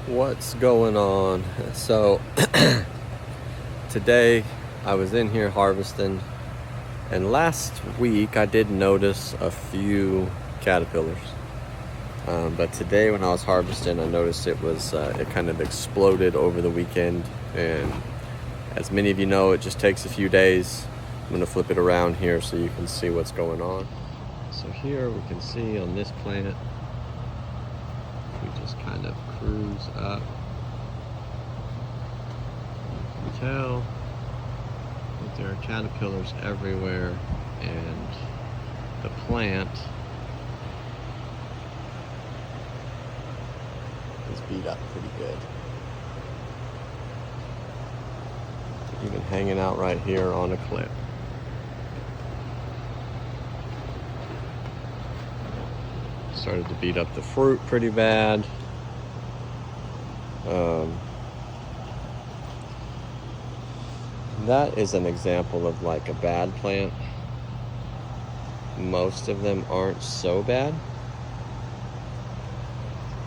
What's going on? So today I was in here harvesting, and last week I did notice a few caterpillars, but today when I was harvesting I noticed it kind of exploded over the weekend. And as many of you know, it just takes a few days. I'm going to flip it around here so you can see what's going on. So here we can see on this plant, we just kind of cruise up. You can tell that there are caterpillars everywhere, and the plant is beat up pretty good. Even hanging out right here on a clip. Started to beat up the fruit pretty bad. That is an example of like a bad plant. Most of them aren't so bad.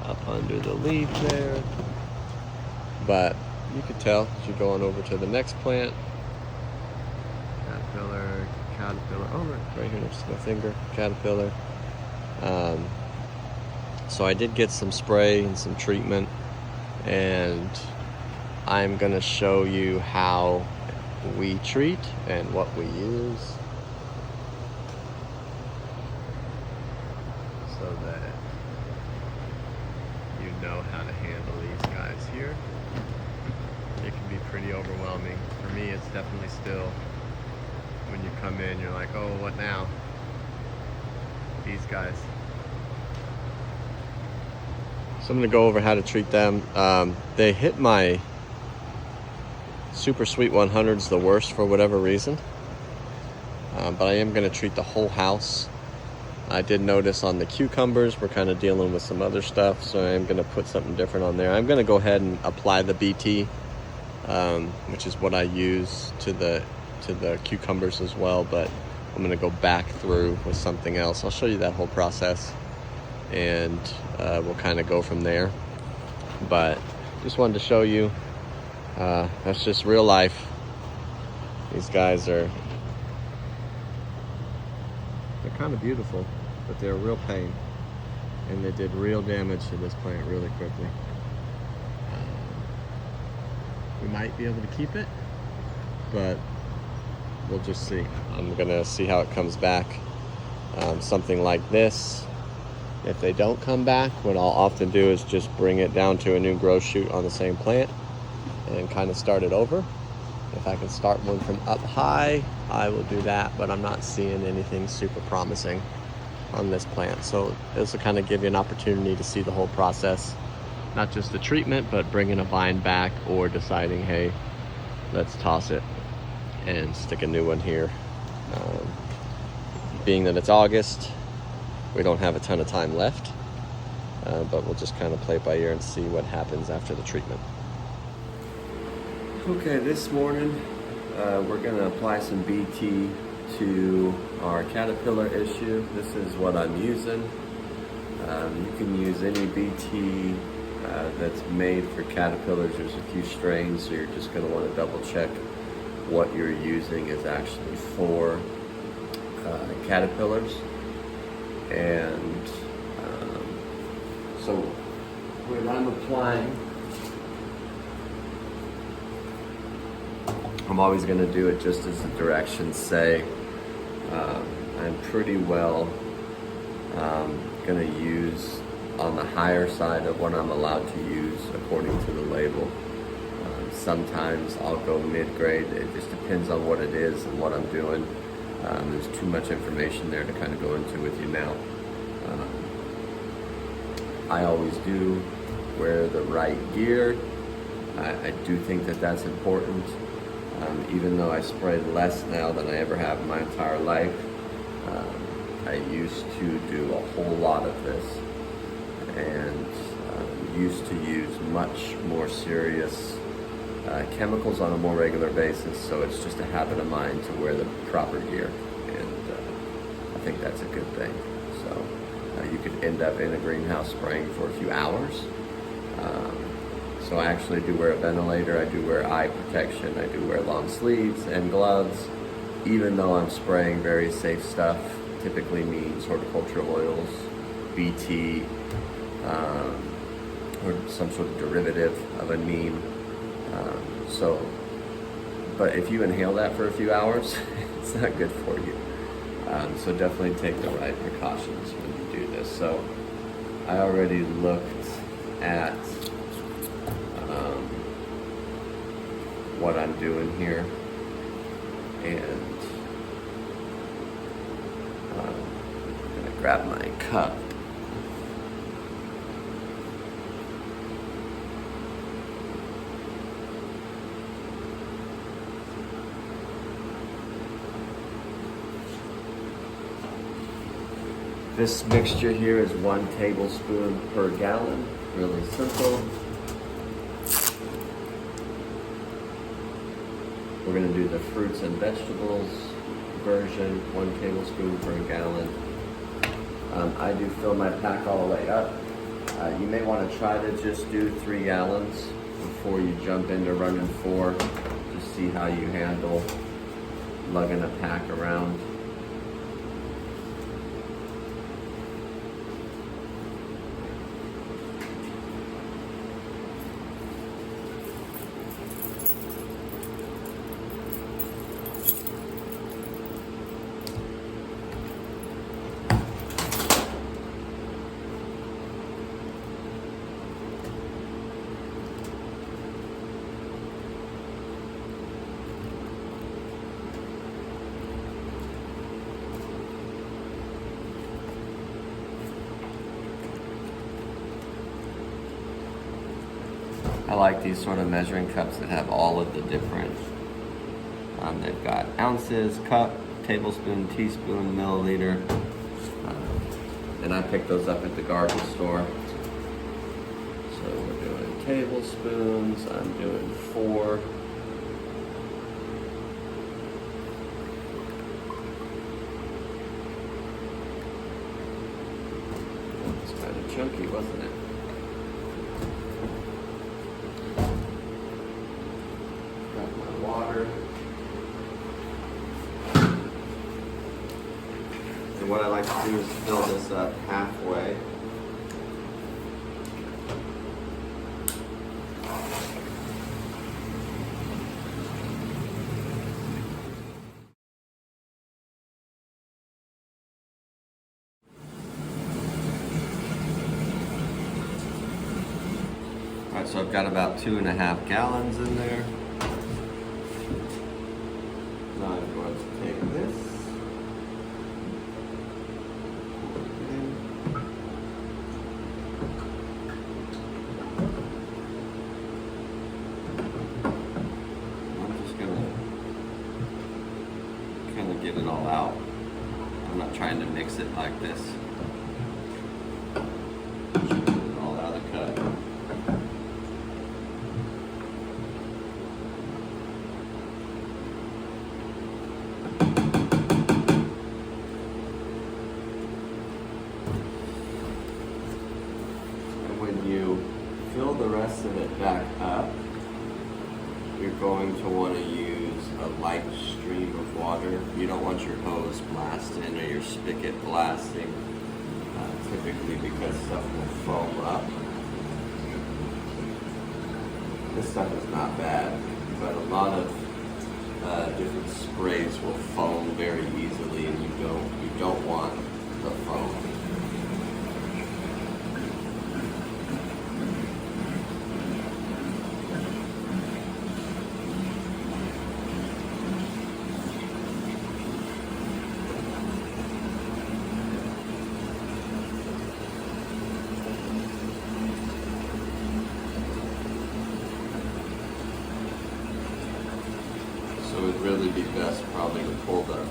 Up under the leaf there. But you could tell as you're going over to the next plant. Caterpillar. Oh, right here next to my finger. Caterpillar. So I did get some spray and some treatment, and I'm going to show you how we treat and what we use so that you know how to handle these guys here. It can be pretty overwhelming. For me, it's definitely still, when you come in, you're like, oh, what now? These guys. So I'm going to go over how to treat them. They hit my Super Sweet 100s the worst for whatever reason. But I am going to treat the whole house. I did notice on the cucumbers, we're kind of dealing with some other stuff, so I am going to put something different on there. I'm going to go ahead and apply the BT, which is what I use to the cucumbers as well, but I'm going to go back through with something else. I'll show you that whole process, and we'll kind of go from there. But just wanted to show you, that's just real life. These guys they're kind of beautiful, but they're a real pain, and they did real damage to this plant really quickly. We might be able to keep it, but we'll just see. I'm gonna see how it comes back. Something like this, if they don't come back, what I'll often do is just bring it down to a new growth shoot on the same plant and kind of start it over. If I can start one from up high, I will do that, but I'm not seeing anything super promising on this plant. So this will kind of give you an opportunity to see the whole process, not just the treatment, but bringing a vine back or deciding, hey, let's toss it and stick a new one here. Being that it's August, we don't have a ton of time left, but we'll just kind of play it by ear and see what happens after the treatment. Okay, this morning we're going to apply some BT to our caterpillar issue. This is what I'm using. You can use any BT that's made for caterpillars. There's a few strains, so you're just going to want to double check what you're using is actually for caterpillars. And so when I'm applying, I'm always going to do it just as the directions say. I'm pretty well going to use on the higher side of what I'm allowed to use according to the label. Sometimes I'll go mid-grade. It just depends on what it is and what I'm doing. There's too much information there to kind of go into with you now. I always do wear the right gear. I do think that that's important. Even though I spray less now than I ever have in my entire life, I used to do a whole lot of this, and used to use much more serious chemicals on a more regular basis, so it's just a habit of mine to wear the proper gear, and I think that's a good thing. So you could end up in a greenhouse spraying for a few hours, So I actually do wear a ventilator, I do wear eye protection, I do wear long sleeves and gloves, even though I'm spraying very safe stuff, typically means horticultural oils, BT, or some sort of derivative of a neem. But if you inhale that for a few hours, it's not good for you. So definitely take the right precautions when you do this. So I already looked at what I'm doing here, and I'm gonna grab my cup. This mixture here is 1 tablespoon per gallon, really simple. We're gonna do the fruits and vegetables version, 1 tablespoon per gallon. I do fill my pack all the way up. You may wanna try to just do 3 gallons before you jump into running 4, to see how you handle lugging a pack around. I like these sort of measuring cups that have all of the different, they've got ounces, cup, tablespoon, teaspoon, milliliter, and I picked those up at the garden store. So we're doing tablespoons, I'm doing 4. It's kind of chunky, wasn't it? Water. And what I like to do is fill this up halfway. All right, so I've got about 2.5 gallons in there. Now I'm going to take this. I'm just going to kind of get it all out. I'm not trying to mix it like this. Just get it all out of the cup. You fill the rest of it back up, you're going to want to use a light stream of water. You don't want your hose blasting or your spigot blasting, typically because stuff will foam up. This stuff is not bad, but a lot of different sprays will foam very easily, and you don't want the foam. So it would really be best probably to pull the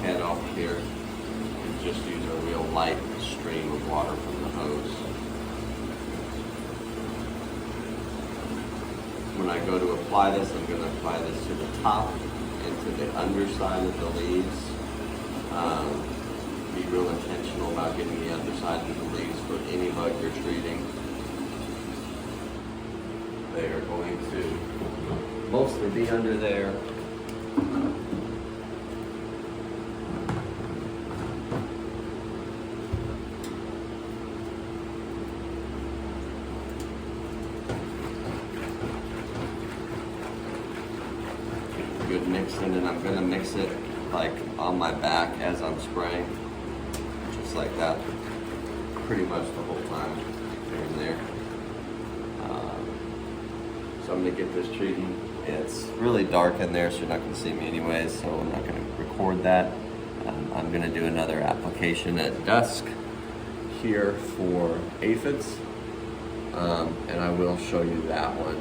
head off here and just use a real light stream of water from the hose. When I go to apply this, I'm going to apply this to the top and to the underside of the leaves. Be real intentional about getting the underside of the leaves for any bug you're treating. you to mostly be under there. Good mixing, and I'm gonna mix it like on my back as I'm spraying, just like that, pretty much the whole time, here and there. So I'm gonna get this treating. It's really dark in there, so you're not gonna see me anyways, so I'm not gonna record that. I'm gonna do another application at dusk here for aphids, and I will show you that one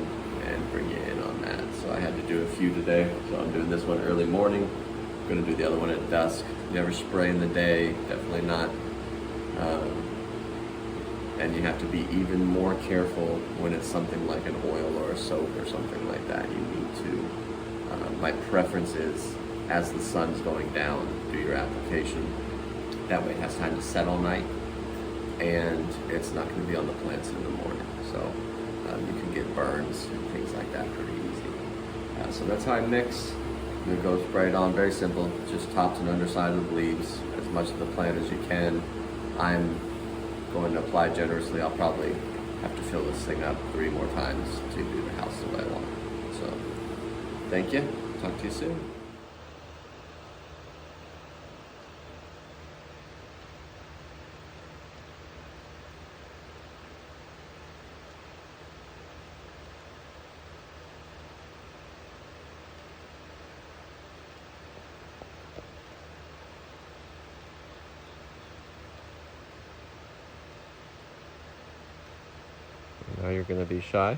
and bring you in on that. So I had to do a few today, so I'm doing this one early morning. I'm gonna do the other one at dusk. Never spray in the day, definitely not. And you have to be even more careful when it's something like an oil or a soap or something like that. You need to, my preference is as the sun's going down, do your application. That way it has time to set all night, and it's not gonna be on the plants in the morning. So you can get burns and things like that pretty easy. So that's how I mix. I'm gonna go spray it on, very simple, just tops and underside of the leaves, as much of the plant as you can. I'm going to apply generously. I'll probably have to fill this thing up 3 more times to do the house the way I want. So, thank you. Talk to you soon. Now you're going to be shy.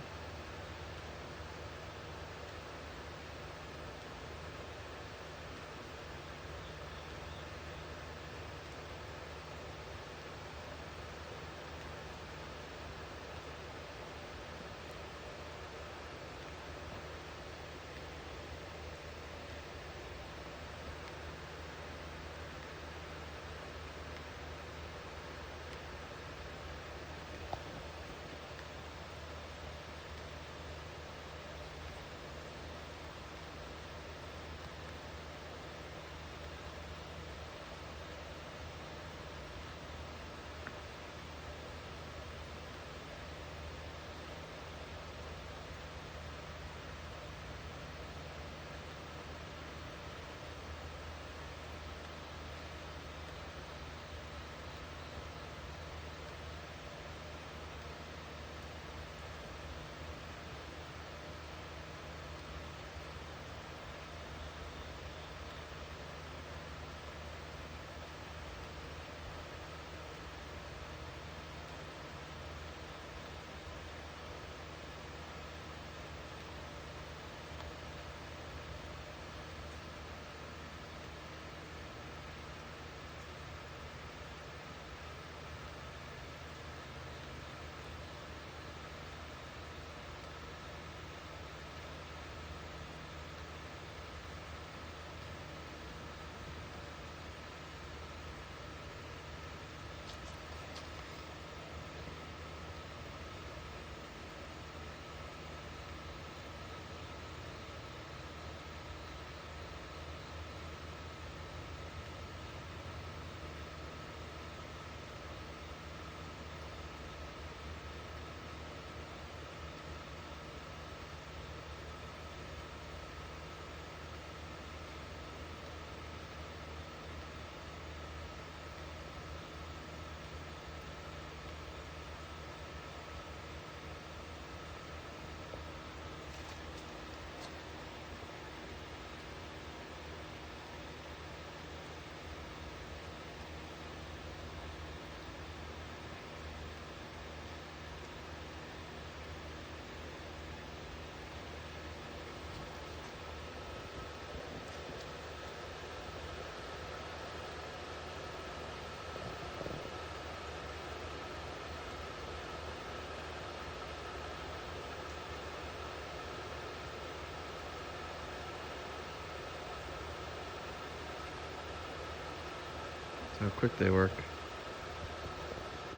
How quick they work.